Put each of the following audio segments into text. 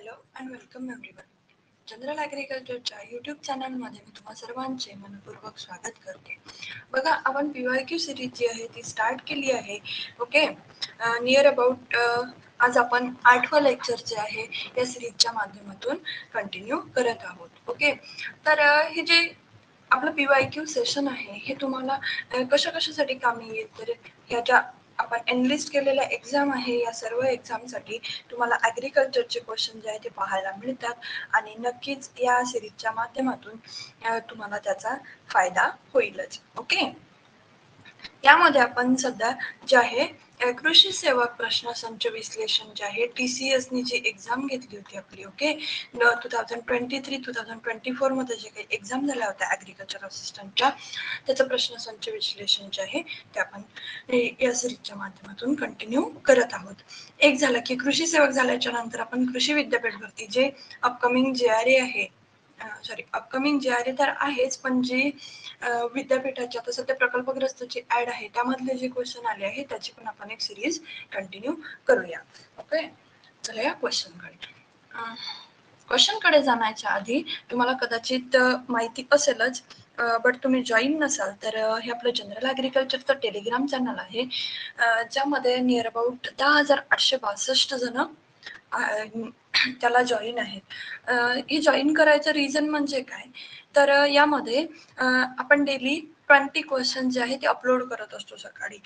Hello and welcome everyone. General ॲग्रिकल्चरच्या YouTube चॅनलमध्ये मी तुम्हा सर्वांचे मनपूर्वक स्वागत करते. बघा, आपण PYQ सिरीज जी आहे ती स्टार्ट केली आहे. ओके, नियर अबाउट आज आपण 8वं लेक्चर जे आहे या सिरीजच्या माध्यमातून कंटिन्यू करत आहोत. ओके, तर हे जे आपलं PYQ सेशन आहे हे तुम्हाला कशासाठी कामी येईल, तर ह्या ज्या आपण एनलिस्ट केलेल्या एक्झाम आहे या सर्व एक्झामसाठी तुम्हाला ॲग्रिकल्चरचे क्वेश्चन जे आहे ते पाहायला मिळतात आणि नक्कीच या सिरीजच्या माध्यमातून तुम्हाला त्याचा फायदा होईलच. ओके, यामध्ये आपण सध्या जे आहे कृषी सेवक प्रश्नसंच विश्लेषण जे आहे TCS नी जी एक्झाम घेतली होती आपली, ओके, 2023-2024 मध्ये जे काही एक्झाम झाल्या होत्या ॲग्रिकल्चर असिस्टंटच्या, त्याचं प्रश्नसंच विश्लेषण जे आहे ते आपण या सिरीजच्या माध्यमातून कंटिन्यू करत आहोत. एक झालं की कृषी सेवक झाल्याच्या नंतर आपण कृषी विद्यापीठ भरती जे अपकमिंग JRA आहे, अपकमिंग JRA तर आहेच, पण जे विद्यापीठाच्या आता सध्या प्रकल्पग्रस्त जे ऍड आहे त्यामधले जे क्वेश्चन आले आहे त्याची पण आपण एक सिरीज कंटिन्यू करूया. ओके, चला या क्वेश्चनकडे जाण्याच्या आधी तुम्हाला कदाचित माहिती असेलच, बट तुम्ही जॉईन नसाल तर हे आपलं जनरल ॲग्रिकल्चरचं टेलिग्राम चॅनल आहे, ज्यामध्ये नियर अबाउट 10,862 जण त्याला जॉईन आहेत. हे जॉईन करायचं रिझन म्हणजे काय, तर यामध्ये आपण डेली 20 क्वेश्चन जे आहे ते अपलोड करत असतो सकाळी.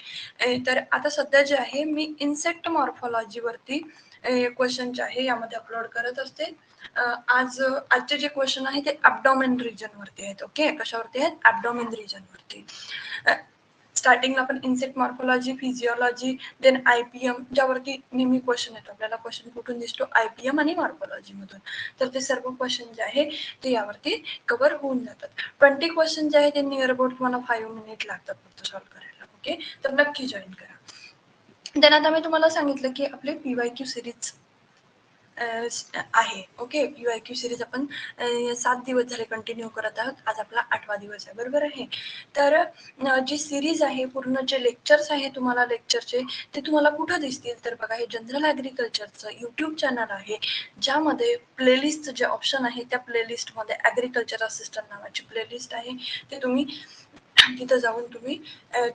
तर आता सध्या जे आहे मी इन्सेक्ट मॉर्फॉलॉजीवरती क्वेश्चन जे आहे यामध्ये अपलोड करत असते. आजचे जे क्वेश्चन आहे ते ॲब्डॉमेन रिजन वरती आहेत. ओके, कशावरती आहेत? ॲब्डॉमेन रिजन वरती. स्टार्टिंगला आपण insect morphology, physiology, then IPM, ज्यावरती नेहमी क्वेश्चन येतो. आपल्याला क्वेश्चन कुठून दिसतो? IPM आणि मॉर्फॉलॉजी मधून. तर ते सर्व क्वेश्चन जे आहे ते यावरती कव्हर होऊन जातात. 20 क्वेश्चन जे आहे ते नियर अबाउट तुम्हाला 5 मिनिट लागतात फक्त सॉल्व्ह करायला. ओके, तर नक्की जॉईन करा. देन आता मी तुम्हाला सांगितलं की आपले PYQ सिरीज आहे. ओके, PYQ सिरीज आपण 7 दिवस झाले कंटिन्यू करत आहोत. आज आपला 8वा दिवस आहे, बरोबर आहे. तर जी सिरीज आहे, पूर्ण जे लेक्चर्स आहे तुम्हाला लेक्चरचे, ते तुम्हाला कुठं दिसतील, तर बघा, हे जनरल ॲग्रिकल्चरचं यूट्यूब चॅनल आहे, ज्यामध्ये प्लेलिस्ट जे ऑप्शन आहे त्या प्लेलिस्टमध्ये ॲग्रिकल्चर असिस्टंट नावाची प्लेलिस्ट आहे. ते तुम्ही तिथं जाऊन तुम्ही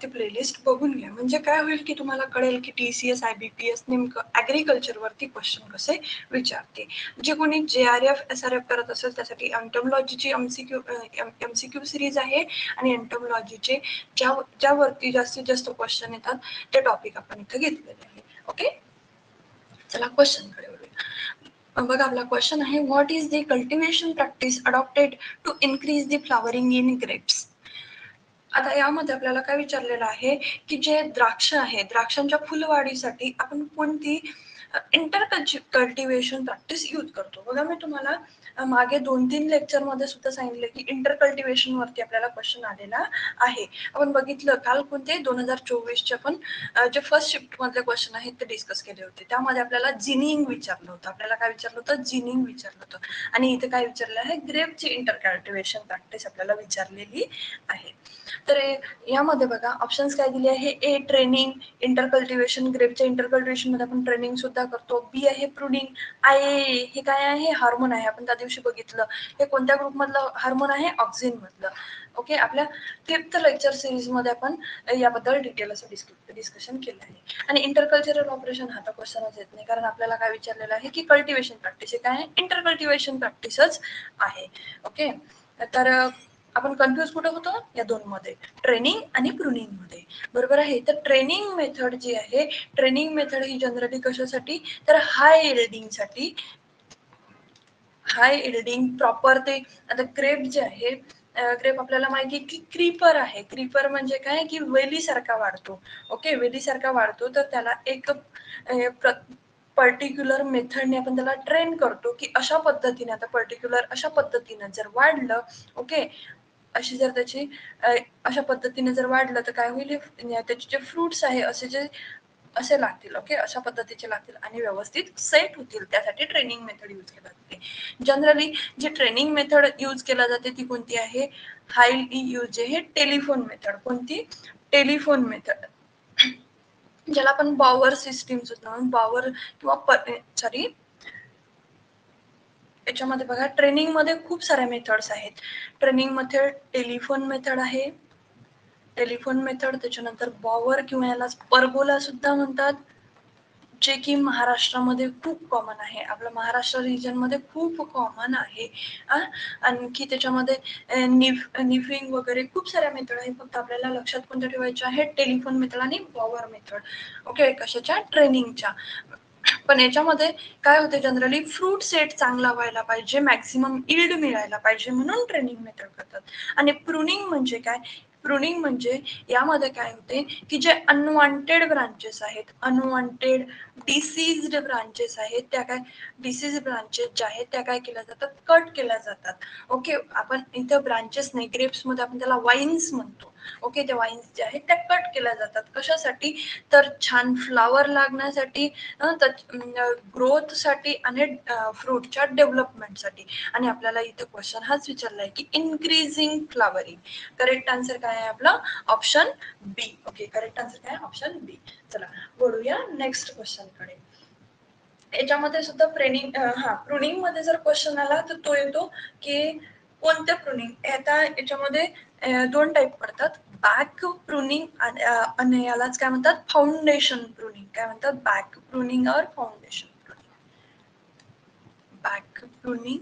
ती प्लेलिस्ट बघून घ्या. म्हणजे काय होईल की तुम्हाला कळेल की TCS IBPS नेमकं ॲग्रिकल्चरवरती क्वेश्चन कसे विचारते. जे कोणी JRF SRF करत असेल त्यासाठी एंटोमॉलॉजीची MCQ सिरीज आहे आणि एंटोमॉलॉजीचे ज्यावरती जास्तीत जास्त क्वेश्चन येतात ते टॉपिक आपण इथं घेतलेले आहे. ओके, चला क्वेश्चनकडे वळूया. बघा, आपला क्वेश्चन आहे, what is the cultivation practice adopted to increase the flowering in grapes. आता यामध्ये आपल्याला काय विचारलेलं आहे की जे द्राक्ष आहे, द्राक्षांच्या फुलवाढीसाठी आपण कोणती इंटर कल्टिव्हेशन प्रॅक्टिस यूज करतो. बघा, मी तुम्हाला मागे 2-3 लेक्चरमध्ये सुद्धा सांगितलं की इंटर कल्टिव्हेशन वरती आपल्याला क्वेश्चन आलेला आहे. आपण बघितलं काल कोणते 2024चे आपण जे फर्स्ट शिफ्ट मधले क्वेश्चन आहेत ते डिस्कस केले होते. त्यामध्ये आपल्याला जिनिंग विचारलं होतं. आपल्याला काय विचारलं होतं? जिनिंग विचारलं होतं. आणि इथे काय विचारलं आहे? ग्रेपची इंटर कल्टिव्हेशन प्रॅक्टिस आपल्याला विचारलेली आहे. तर यामध्ये बघा ऑप्शन्स काय दिले आहे? ए ट्रेनिंग, इंटर कल्टिव्हेशन, ग्रेपच्या इंटर कल्टिव्हेशन मध्ये आपण ट्रेनिंग सुद्धा करतो. बी आहे प्रुनिंग. हे काय आहे? हार्मोन आहे. आपण त्या दिवशी बघितलं. हे कोणत्या ग्रुप मधलं हार्मोन आहे? ऑक्सिन मधलं. ओके, आपल्या 5th लेक्चर सिरीज मध्ये आपण याबद्दल डिटेल असं डिस्कशन केलं आहे. आणि इंटरकल्चरल ऑपरेशन हा तर क्वेश्चनच येत नाही, कारण आपल्याला काय विचारलेलं आहे की कल्टिव्हेशन प्रॅक्टिस हे काय आहे? इंटर कल्टिव्हेशन प्रॅक्टिसच आहे. ओके, तर आपण कन्फ्युज कुठं होतो? या दोन मध्ये, ट्रेनिंग आणि प्रुनिंग मध्ये, बरोबर आहे. तर ट्रेनिंग मेथड जी आहे, ट्रेनिंग मेथड ही जनरली कशासाठी? तर हाय इल्डिंगसाठी, हाय इल्डिंग प्रॉपर ते आता ग्रेप जे आहे, ग्रेप आपल्याला माहिती आहे की क्रीपर आहे. क्रीपर म्हणजे काय की वेलीसारखा वाढतो. ओके, वेलीसारखा वाढतो, तर त्याला एक पर्टिक्युलर मेथडने आपण त्याला ट्रेन करतो की अशा पद्धतीने, आता पर्टिक्युलर अशा पद्धतीने जर वाढलं, ओके, अशी जर त्याची अशा पद्धतीने जर वाढलं तर काय होईल? त्याचे जे फ्रुट्स आहे असे लागतील. ओके, अशा पद्धतीचे लागतील आणि व्यवस्थित सेट होतील. त्यासाठी ट्रेनिंग मेथड यूज केला जाते. जनरली जी ट्रेनिंग मेथड यूज केला जाते ती कोणती आहे? हायली यूज आहे टेलिफोन मेथड. कोणती? टेलिफोन मेथड, ज्याला आपण बॉवर सिस्टीम सुद्धा, बॉवर किंवा याच्यामध्ये बघा ट्रेनिंग मध्ये खूप साऱ्या मेथड्स आहेत. ट्रेनिंग मेथड टेलिफोन मेथड आहे, टेलिफोन मेथड, त्याच्यानंतर बॉवर किंवा यालाच परगोला सुद्धा म्हणतात, जे की महाराष्ट्रामध्ये खूप कॉमन आहे, आपल्या महाराष्ट्र रिजन मध्ये खूप कॉमन आहे. आणखी त्याच्यामध्ये निफिंग वगैरे खूप साऱ्या मेथड आहेत, फक्त आपल्याला लक्षात कोणत्या ठेवायच्या आहेत, टेलिफोन मेथड आणि बॉवर मेथड. ओके, कशाच्या, ट्रेनिंगच्या. पण याच्यामध्ये काय होते, जनरली फ्रूट सेट चांगला व्हायला पाहिजे, मॅक्सिमम इल्ड मिळायला पाहिजे, म्हणून ट्रेनिंग मेथड करतात. आणि प्रुनिंग म्हणजे काय, प्रुनिंग म्हणजे यामध्ये काय होते की जे अनवॉन्टेड ब्रांचेस आहेत, अनवॉन्टेड डिसीज्ड ब्रांचेस आहेत, त्या काय, डिसीज ब्रांचेस ज्या आहेत त्या काय केल्या जातात, कट केल्या जातात. ओके, आपण इथं ब्रांचेस नाही, ग्रेप्स मध्ये आपण त्याला वाईन्स म्हणतो. ओके, त्या वाईन्स ज्या आहेत त्या कट केल्या जातात, कशासाठी, तर छान फ्लावर लागण्यासाठी, ग्रोथसाठी आणि फ्रूटच्या डेव्हलपमेंटसाठी. आणि आपल्याला इथं क्वेश्चन हाच विचारलाय की इन्क्रीजिंग फ्लावरिंग. करेक्ट आन्सर काय आहे आपला, ऑप्शन बी. ओके, करेक्ट आन्सर काय, ऑप्शन बी. चला बोलूया नेक्स्ट क्वेश्चन कडे. याच्यामध्ये सुद्धा प्रुनिंग मध्ये जर क्वेश्चन आला तर तो येतो की कोणत्या प्रुनिंग, आता याच्यामध्ये दोन टाईप पडतात, बॅक प्रुनिंग आणि यालाच काय म्हणतात, फाउंडेशन प्रुनिंग. काय म्हणतात, बॅक प्रुनिंग और फाउंडेशन प्रुनिंग.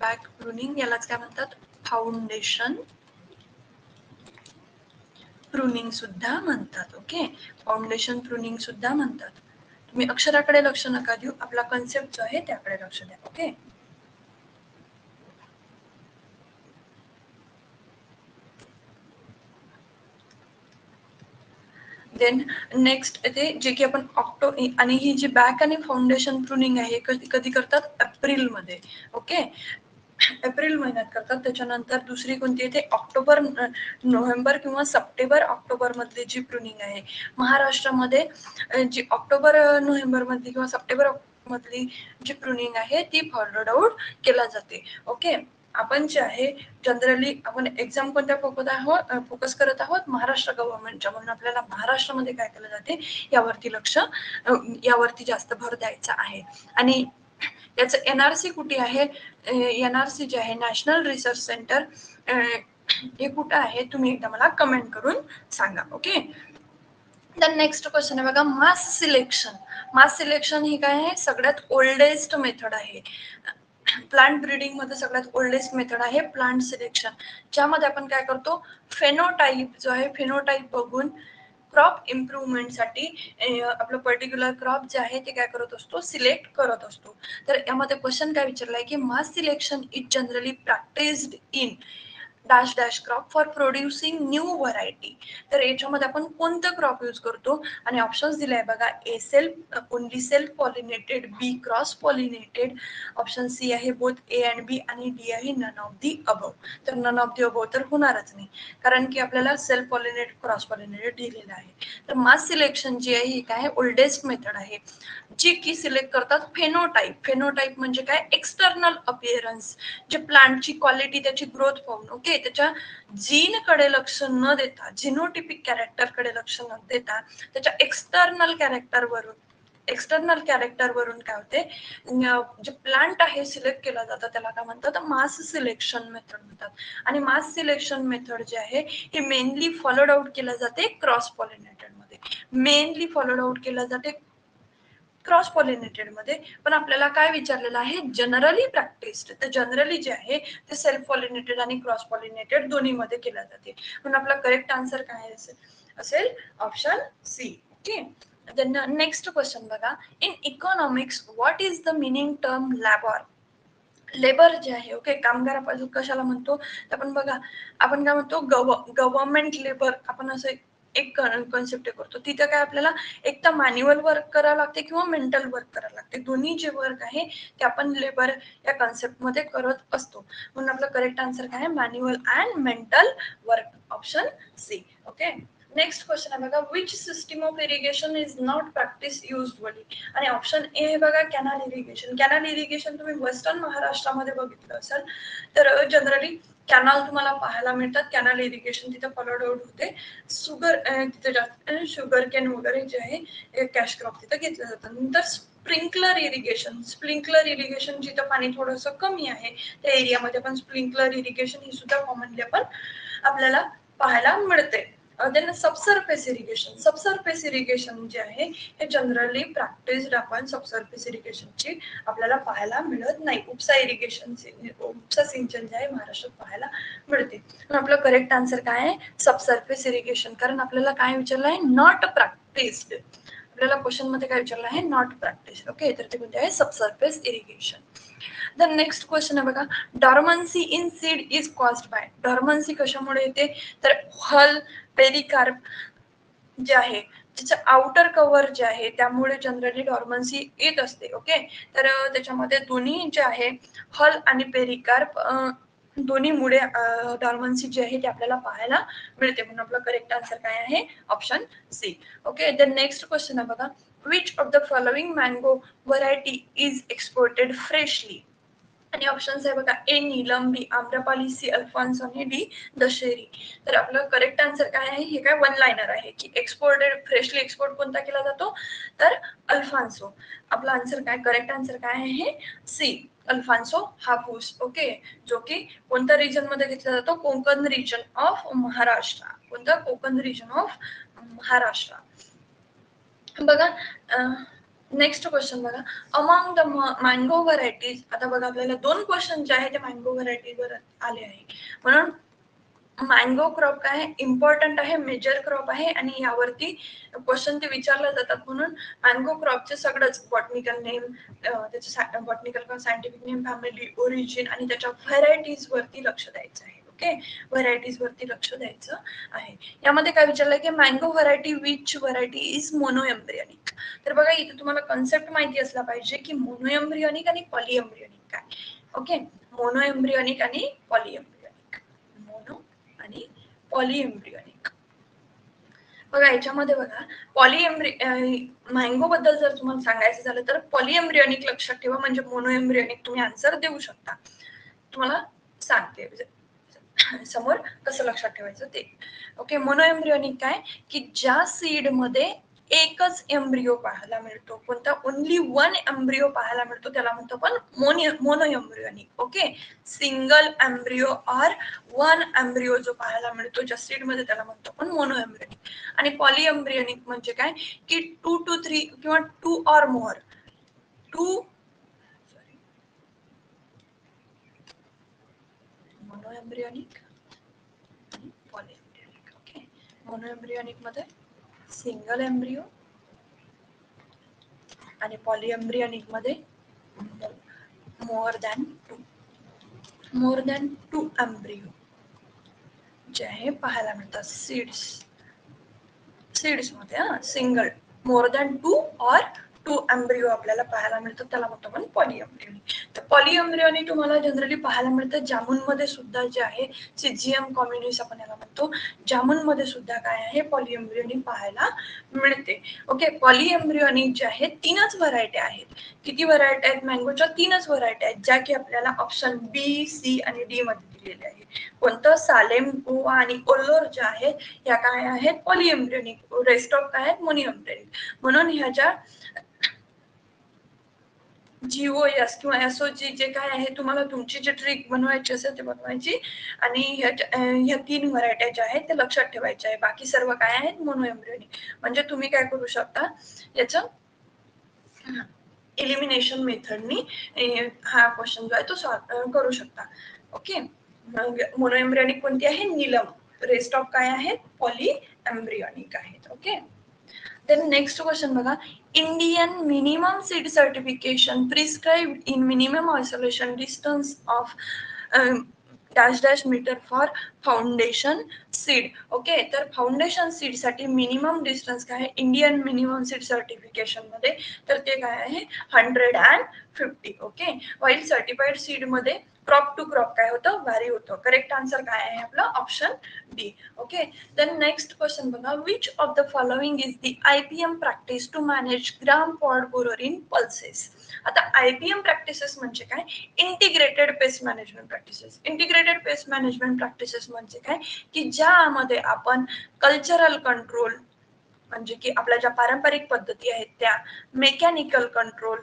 बॅक प्रुनिंग यालाच काय म्हणतात, फाउंडेशन प्रुनिंग सुद्धा म्हणतात. ओके, फाउंडेशन प्रुनिंग सुद्धा म्हणतात. तुम्ही अक्षराकडे लक्ष नका देऊ, आपला कन्सेप्ट जो आहे त्याकडे लक्ष द्या. ओके, देन नेक्स्ट येते जे की आपण आणि ही जी बॅक आणि फाउंडेशन प्रुनिंग आहे कधी कधी करतात एप्रिल मध्ये. ओके, एप्रिल महिन्यात करतात. त्याच्यानंतर दुसरी कोणती येते, ऑक्टोबर नोव्हेंबर किंवा सप्टेंबर ऑक्टोबर मधली जी प्रुनिंग आहे महाराष्ट्रामध्ये, जी ऑक्टोबर नोव्हेंबर मधली किंवा सप्टेंबर मधली जी प्रुनिंग आहे ती फॉलोड आउट केला जाते. ओके, आपण जे आहे जनरली आपण एक्झाम कोणत्या फोकस करत आहोत, महाराष्ट्र गव्हर्नमेंटच्या, म्हणून आपल्याला महाराष्ट्रामध्ये काय केलं जाते यावरती जास्त भर द्यायचा आहे. आणि याचं एनआरसी कुठे आहे, एनआरसी जे आहे नॅशनल रिसर्च सेंटर, हे कुठं आहे तुम्ही एकदा मला कमेंट करून सांगा. ओके, तर नेक्स्ट क्वेश्चन आहे बघा, मास सिलेक्शन. मास सिलेक्शन ही काय आहे, सगळ्यात ओल्डेस्ट मेथड आहे. प्लांट ब्रीडिंग मध्ये सगळ्यात ओल्डेस्ट मेथड आहे प्लांट सिलेक्शन, ज्यामध्ये आपण काय करतो, फेनोटाईप जो आहे, फेनोटाईप बघून क्रॉप इम्प्रुव्हमेंटसाठी आपलं पर्टिक्युलर क्रॉप जे आहे ते काय करत असतो, सिलेक्ट करत असतो. तर यामध्ये क्वेश्चन काय विचारलाय की mass selection is generally practised in dash dash crop for producing new variety. तर याच्यामध्ये आपण कोणतं क्रॉप यूज करतो, आणि ऑप्शन्स दिले आहे बघा, A self only self pollinated, B cross pollinated, option C आहे बोथ ए अँड बी, आणि डी आहे नन ऑफ दी अबव. तर नन ऑफ दी अबव तर होणारच नाही, कारण की आपल्याला सेल्फ पॉलिनेटेड क्रॉस पॉलिनेटेड दिलेलं आहे. तर मास सिलेक्शन जी आहे ही काय ओल्डेस्ट मेथड आहे, जी की सिलेक्ट करतात फेनोटाईप. फेनोटाईप म्हणजे काय, एक्सटर्नल अपिअरन्स, जे प्लांटची क्वालिटी, त्याची ग्रोथ पाहून, ओके, त्याच्या जीन कडे लक्ष न देता, जिनोटिपिक कॅरेक्टर कडे लक्ष न देता, त्याच्या एक्सटर्नल कॅरेक्टर वरून काय होते, जे प्लांट आहे सिलेक्ट केला जातं त्याला काय म्हणतात, मास सिलेक्शन मेथड म्हणतात. आणि मास सिलेक्शन मेथड जे आहे हे मेनली फॉलोड आउट केलं जाते क्रॉस पॉलिनेटेड मध्ये, मेनली फॉलोड आउट केलं जाते क्रॉस पॉलिनेटेड मध्ये. पण आपल्याला काय विचारलेलं आहे, जनरली प्रॅक्टिस्ड, तर जनरली जे आहे ते सेल्फ पॉलिनेटेड आणि क्रॉस पॉलिनेटेड दोन्ही मध्ये केल्या जाते. म्हणून आपला करेक्ट आन्सर काय असेल, option C. Okay, next question बघा, in economics what is the meaning term labour जे आहे, ओके, कामगारापासून कशाला म्हणतो, आपण बघा, आपण काय म्हणतो, गव्हर्नमेंट लेबर, आपण असं एक कॉन्सेप्ट करतो, तिथं काय आपल्याला एक तर मॅन्युअल वर्क करावं लागते किंवा मेंटल वर्क करावं लागते, दोन्ही जे वर्क आहे ते आपण लेबर या कॉन्सेप्ट मध्ये करत असतो. म्हणून आपलं करेक्ट आन्सर काय आहे, manual and mental work, option C. Okay, next question आहे बघा, which system of irrigation is not practice usually. आणि ऑप्शन ए आहे बघा, कॅनल इरिगेशन. कॅनल इरिगेशन तुम्ही वेस्टर्न महाराष्ट्रामध्ये बघितलं असेल तर जनरली कॅनल तुम्हाला पाहायला मिळतात, कॅनल इरिगेशन तिथे फॉलोड आउट होते, शुगर तिथे जास्त शुगर कॅन वगैरे जे आहे कॅश क्रॉप तिथे घेतलं जातं. नंतर स्प्रिंकलर इरिगेशन जिथं पाणी थोडंसं कमी आहे त्या एरियामध्ये पण स्प्रिंकलर इरिगेशन ही सुद्धा कॉमनली आपण आपल्याला पाहायला मिळते. देन सबसर्फेस इरिगेशन जे आहे हे जनरली प्रॅक्टिस्ड आपण सबसर्फेस इरिगेशनची आपल्याला पाहायला मिळत नाही. उपसा सिंचन जे आहे महाराष्ट्रात पाहायला मिळते. आपलं करेक्ट आन्सर काय आहे? Subsurface irrigation. कारण आपल्याला काय विचारलं आहे? Not practised. आपल्याला क्वेश्चन मध्ये काय विचारलं आहे? Not practice. ओके, तर ते कोणते आहे? Subsurface irrigation. The next question आहे बघा, dormancy in seed is caused by. Dormancy कशामुळे येते? तर हल पेरिकार्प जे आहे त्याचं आउटर कव्हर जे आहे त्यामुळे जनरली डॉर्मन्सी येत असते. ओके, तर त्याच्यामध्ये दोन्ही जे आहे हल आणि पेरिकार्प दोन्हीमुळे डॉर्मन्सी जी आहे ती आपल्याला पाहायला मिळते. म्हणून आपला करेक्ट आन्सर काय आहे? Option C. Okay, the next question आहे बघा, which of the following mango variety is exported freshly. आणि ऑप्शन्स आहे बघा, A Neelam, B Amrapali, C Alphonso आणि डी दशेरी. तर आपलं करेक्ट आन्सर काय आहे? हे काय वन लाइनर आहे की फ्रेशली एक्सपोर्ट कोणता केला जातो? तर अल्फॉन्सो. आपला आन्सर काय? करेक्ट आन्सर काय आहे? सी अल्फॉन्सो हापूस. ओके, जो की कोणत्या रिजन मध्ये घेतला जातो? Konkan region of Maharashtra. कोणतं? Konkan region of Maharashtra. बघा नेक्स्ट क्वेश्चन बघा, अमॉंग द मँगो व्हरायटीज. आता बघा आपल्याला दोन क्वेश्चन जे आहे ते मँगो व्हरायटीवर आले आहे. म्हणून मँगो क्रॉप काय आहे? इम्पॉर्टंट आहे, मेजर क्रॉप आहे आणि यावरती क्वेश्चन ते विचारले जातात. म्हणून मँगो क्रॉपचे सगळंच बॉटनिकल नेम, त्याचं बॉटनिकल किंवा सायंटिफिक नेम, फॅमिली, ओरिजिन आणि त्याच्या व्हरायटीज वरती लक्ष द्यायचं आहे. ओके, व्हरायटीज वरती लक्ष द्यायचं आहे. यामध्ये काय विचारलंय की mango variety which variety is monoembryonic. तर बघा इथे तुम्हाला कन्सेप्ट माहिती असला पाहिजे की मोनोएम्ब्रियोनिक आणि पॉलीएम्ब्रियोनिक काय. ओके, मोनोएम्ब्रियोनिक आणि पॉलीएम्ब्रियोनिक. मोनो आणि पॉलीएम्ब्रियोनिक. बघा याच्यामध्ये बघा मँगो बद्दल जर तुम्हाला सांगायचं झालं तर पॉलीएम्ब्रियोनिक लक्षात ठेवा, म्हणजे मोनोएम्ब्रियोनिक तुम्ही आन्सर देऊ शकता. तुम्हाला सांगते समोर कसं लक्षात ठेवायचं ते. ओके, मोनोएम्ब्रियोनिक काय की ज्या सीड मध्ये एकच एम्ब्रियो पाहायला मिळतो. कोणता? ओनली वन एम्ब्रियो पाहायला मिळतो त्याला म्हणतो आपण monoembryonic. Okay, single embryo or one embryo जो पाहायला मिळतो ज्या सीड मध्ये त्याला म्हणतो आपण मोनोएम्ब्रियोनिक. आणि पॉलीएम्ब्रियोनिक म्हणजे काय की 2 to 3 किंवा 2 or more मोनोएम्ब्रियोनिक आणि पॉलीएम्ब्रियोनिक. ओके, मोनोएम्ब्रियोनिक मध्ये सिंगल एम्ब्रियो आणि पॉलीएम्ब्रियोनिक मध्ये मोर दॅन टू एम्ब्रियो जे आहे पाहायला मिळतात सीड्स मध्ये. Single more than 2 or 2 embryo आपल्याला पाहायला मिळतात त्याला म्हणतो आपण पॉलीएम्ब्रियोनिक. तर पॉलीएम्ब्रियोनिक तुम्हाला जनरली पाहायला मिळतं जामुन मध्ये सुद्धा जे आहे सिजियम कॉम्युनिस आपण याला म्हणतो. जामुन मध्ये सुद्धा काय आहे? पॉलीएम्ब्रियोनिक पाहायला मिळते. ओके, पॉलीएम्ब्रियोनिक जे आहे 3च व्हरायटी आहेत. किती व्हरायटी आहेत मँगोच्या? 3च व्हरायटी आहेत ज्या की आपल्याला ऑप्शन बी, सी आणि डी मध्ये दिलेले आहे. कोणतं? सालेम, गोवा आणि कोल्लोर ज्या आहेत ह्या काय आहेत? पॉलीएम्ब्रियोनिक. रेस्ट ऑफ काय आहेत? मोनोएम्ब्रियोनिक. म्हणून ह्याच्या GOS किंवा SOG जे काय आहे तुम्हाला तुमची जी ट्रिक बनवायची असेल ते बनवायची आणि ह्या 3 व्हरायट्या ज्या आहेत ते लक्षात ठेवायच्या आहे. बाकी सर्व काय आहेत? मोनोएम्ब्रियोनिक. म्हणजे तुम्ही काय करू शकता याचं एलिमिनेशन मेथडनी हा क्वेश्चन जो आहे तो सॉल्व करू शकता. ओके, मोनोएम्ब्रियोनिक कोणती आहे? नीलम. रेस्ट ऑफ काय आहेत? पॉलीएम्ब्रियोनिक आहेत. ओके, then next question बघा, Indian minimum seed certification prescribed in minimum isolation distance of dash meter for foundation seed. Okay, तर फाउंडेशन सीड साठी मिनिमम डिस्टन्स काय आहे इंडियन मिनिमम सीड सर्टिफिकेशन मध्ये? तर ते काय आहे? 150. ओके, वाईल सर्टिफाईड सीड मध्ये क्रॉप टू क्रॉप काय होतं, व्हॅरी होतं. करेक्ट आन्सर काय आहे आपलं, option D. Okay, then next question बघा, which of the following is the IPM practice to manage gram pod borer in pulses. आता IPM practices म्हणजे काय, integrated pest management practices. Integrated pest management practices म्हणजे काय, की ज्यामध्ये आपण cultural control म्हणजे की आपल्या ज्या पारंपरिक पद्धती आहेत त्या, मेकॅनिकल कंट्रोल.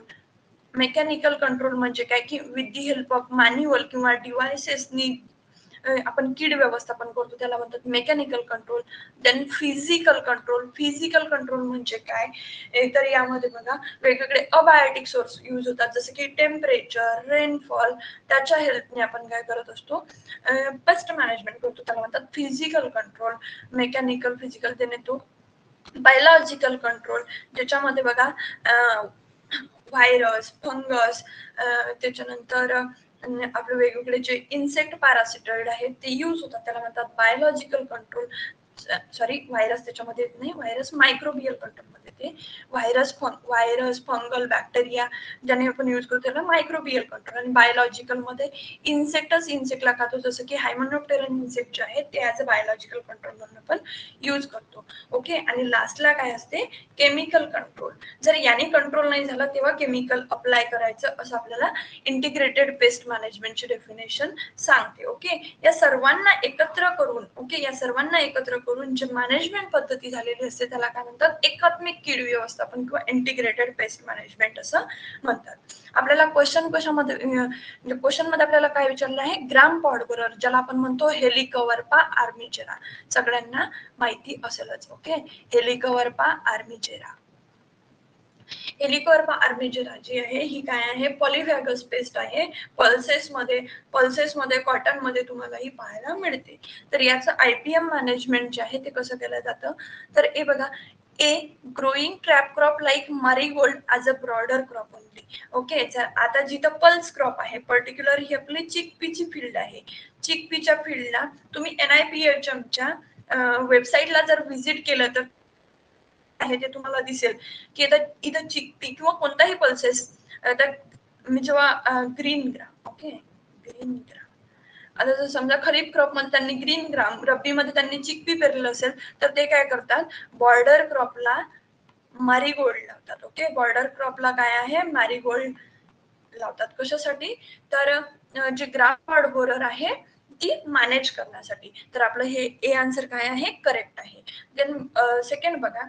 मेकॅनिकल कंट्रोल म्हणजे काय, की with the help of manual किंवा डिव्हायसेसनी आपण कीड व्यवस्थापन करतो, त्याला म्हणतात mechanical control. Then physical control. Physical control म्हणजे काय, तर यामध्ये बघा वेगवेगळे अबायोटिक सोर्स यूज होतात, जसे की टेम्परेचर, रेनफॉल, त्याच्या हेल्पने आपण काय करत असतो, पेस्ट मॅनेजमेंट करतो, त्याला म्हणतात physical control. Mechanical, physical, then येतो बायोलॉजिकल कंट्रोल, ज्याच्यामध्ये बघा व्हायरस, फंगस, त्याच्यानंतर आपले वेगवेगळे जे इन्सेक्ट पॅरासिटॉइड आहेत ते यूज होतात, त्याला म्हणतात बायोलॉजिकल कंट्रोल. सॉरी, व्हायरस त्याच्यामध्ये येत नाही, व्हायरस मायक्रोबियल कंट्रोल मध्ये ते. व्हायरस, फंगल, बॅक्टेरिया ज्याने आपण यूज करतो त्याला मायक्रोबियल कंट्रोल. आणि बायोलॉजिकल मध्ये इन्सेक्टला खातो, जसं की हायमोनोप्टेरन इन्सेक्ट जे आहेत ते ऍज अ बायोलॉजिकल कंट्रोल म्हणून आपण यूज करतो. ओके, आणि लास्टला काय असते, केमिकल कंट्रोल. जर याने कंट्रोल नाही झाला तेव्हा केमिकल अप्लाय करायचं, असं आपल्याला इंटिग्रेटेड पेस्ट मॅनेजमेंटची डेफिनेशन सांगते. ओके, या सर्वांना एकत्र करून, ओके, या सर्वांना एकत्र करून जे मॅनेजमेंट पद्धती झालेली असते त्याला काय म्हणतात, एकात्मिक कीड व्यवस्थापन किंवा इंटिग्रेटेड पेस्ट मॅनेजमेंट असं म्हणतात. आपल्याला क्वेश्चन मध्ये आपल्याला काय विचारलं आहे, ग्राम पॉड बोरर, ज्याला आपण म्हणतो हेलिकवर्पा आर्मिचेरा, सगळ्यांना माहिती असेलच. ओके, हेलिकवर्पा आर्मिचेरा. हेलिकवर्पा आर्मिचेरा जी आहे ही काय आहे, पॉलिफॅगस पेस्ट आहे. पल्सेसमध्ये कॉटन मध्ये तुम्हाला ही पाहायला मिळते. तर याचं IPM मॅनेजमेंट जे आहे ते कसं केलं जातं, तर हे बघा, a growing trap crop like marigold as a border crop only. Okay, आता जिथं पल्स क्रॉप आहे, पर्टिक्युलर ही आपली चिकपीची फील्ड आहे. चिकपीच्या फील्डला तुम्ही NIPHMच्या वेबसाईटला जर व्हिजिट केलं तर आहे ते तुम्हाला दिसेल की इथं चिकपी किंवा कोणताही पल्सेस, तर मी जेव्हा green gram, okay, green gram, आता जर समजा खरीप क्रॉप मध्ये त्यांनी ग्रीन ग्राम, रब्बी मध्ये त्यांनी चिकपी पेरलं असेल तर ते काय करतात, बॉर्डर क्रॉपला मॅरीगोल्ड लावतात. ओके, बॉर्डर क्रॉपला काय आहे, मॅरीगोल्ड लावतात. कशासाठी, तर जे ग्राम बोरर आहे ती मॅनेज करण्यासाठी. तर आपलं हे ए आन्सर काय आहे, करेक्ट आहे. देन सेकंड बघा,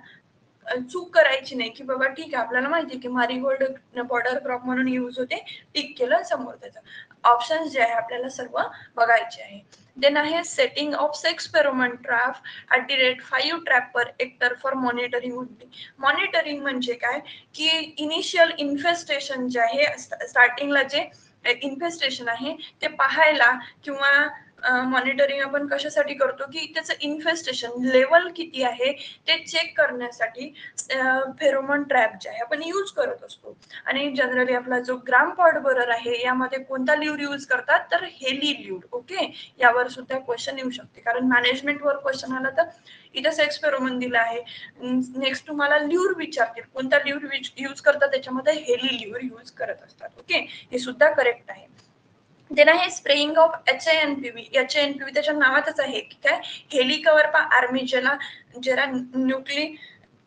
चूक करायची नाही की बाबा ठीक आहे आपल्याला माहिती आहे की मारीगोल्ड बॉर्डर क्रॉप म्हणून यूज होते, टिक केलं समोर त्याचं. ऑप्शन जे आहे आपल्याला सर्व बघायचे आहे. देन आहे setting of 6 pheromone trap at the rate 5 trap per hectare for monitoring only. Monitoring म्हणजे काय, की इनिशियल इन्फेस्टेशन जे आहे, स्टार्टिंगला जे इन्फेस्टेशन आहे ते पाहायला, किंवा मॉनिटरिंग आपण कशासाठी करतो, की त्याचं इन्फेस्टेशन लेवल किती आहे ते चेक करण्यासाठी फेरोमोन ट्रॅप जे आहे आपण यूज करत असतो. आणि जनरली आपला जो ग्राम पॉड बोरर आहे यामध्ये कोणता ल्यूर यूज करतात, तर हेली ल्यूर. ओके, यावर सुद्धा क्वेश्चन येऊ शकते, कारण मॅनेजमेंट वर क्वेश्चन आला तर इथं सेक्स फेरोमोन दिला आहे, नेक्स्ट तुम्हाला ल्यूर विचारतील, कोणता ल्यूर यूज करतात, त्याच्यामध्ये हेली ल्यूर यूज करत असतात. ओके, हे सुद्धा करेक्ट आहे. देन आहे स्प्रेइंग ऑफ HANPV. HANPV त्याच्या नावातच आहे की काय, Helicoverpa armigera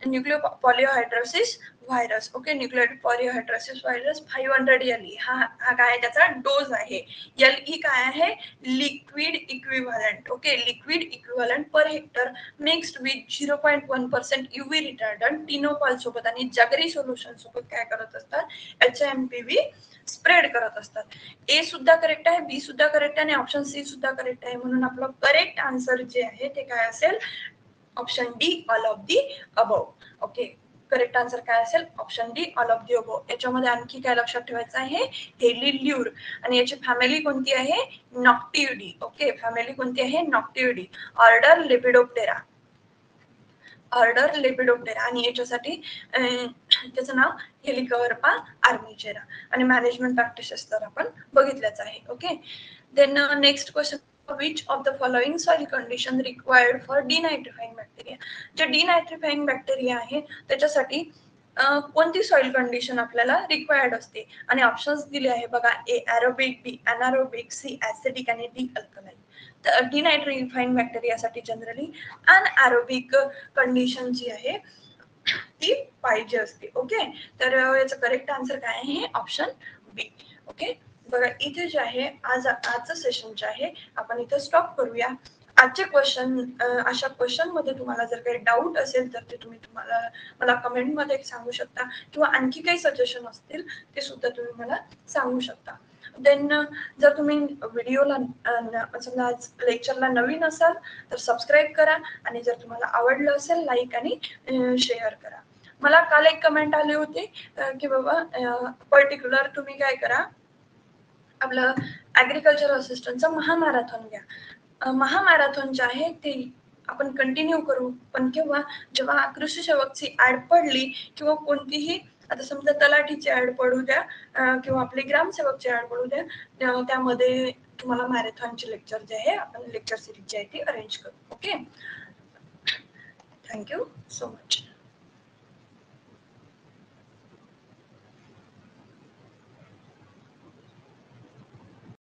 nucleopolyhedrosis virus. Okay, nucleopolyhedrosis virus 500 LE हा काय त्याचा डोज आहे. LE काय आहे, liquid equivalent. Okay, liquid equivalent per hectare mixed with 0.1% UV रिटार्डंट टिनोपॉल सोबत आणि जगरी सोल्युशन सोबत काय करत असतात, HANPV स्प्रेड करत असतात. ए सुद्धा करेक्ट आहे, बी सुद्धा करेक्ट आहे आणि ऑप्शन सी सुद्धा करेक्ट आहे. म्हणून आपलं करेक्ट आन्सर जे आहे ते काय असेल, option D, all of the above. Okay, correct answer काय असेल, option D, all of the above. याच्यामध्ये आणखी काय लक्षात ठेवायचं आहे, हेली ल्यूर, आणि याची फॅमिली कोणती आहे, नॉक्टिव्हिडी. ओके, फॅमिली कोणती आहे, नॉक्टिव्हिडी. ऑर्डर लेपिडोप्टेरा, ऑर्डर लेपिडोप्टेरा, आणि याच्यासाठी त्याचं नाव हेलिकवर्पा आर्मिचेरा. आणि मॅनेजमेंट प्रॅक्टिसेस तर आपण बघितल्याच आहे. Okay, then next question, which of the following soil condition required for denitrifying bacteria. जे denitrifying bacteria आहे त्याच्यासाठी कोणती सॉइल कंडिशन आपल्याला रिक्वायर्ड असते आणि ऑप्शन्स दिले आहे बघा. ए ॲरोबिक, बी अनारोबिक, सी ॲसिडिक आणि डी अल्कलाइन. तर डिनायट्रिफाईंग बॅक्टेरियासाठी जनरली अनॲरोबिक कंडिशन जी आहे ती पाहिजे असते. ओके, तर याचं करेक्ट आन्सर काय आहे? ऑप्शन बी. ओके, बघा इथे जे आहे आजचं सेशन जे आहे आपण इथे स्टॉप करूया. आजचे क्वेश्चन, अशा क्वेश्चन मध्ये तुम्हाला जर काही डाऊट असेल तर ते तुम्ही मला कमेंट मध्ये सांगू शकता किंवा आणखी काही सजेशन असतील ते सुद्धा तुम्ही मला सांगू शकता. देन जर तुम्ही व्हिडिओला समजा आज लेक्चरला नवीन असाल तर सबस्क्राईब करा आणि जर तुम्हाला आवडलं असेल लाईक आणि शेअर करा. मला काल एक कमेंट आले होते की बाबा पर्टिक्युलर तुम्ही काय करा, आपलं ॲग्रिकल्चर असिस्टंटचं महामॅरेथॉन घ्या. महामॅरेथॉन जे आहे ते आपण कंटिन्यू करू, पण केव्हा? जेव्हा कृषी सेवकची ऍड पडली किंवा कोणतीही, आता समजा तलाठीची ऍड पडू द्या किंवा आपली ग्रामसेवकची ऍड पडू द्या, त्यामध्ये तुम्हाला मॅरेथॉनचे लेक्चर जे आहे आपण लेक्चर सिरीज जी आहे ती अरेंज करू. Okay, thank you so much.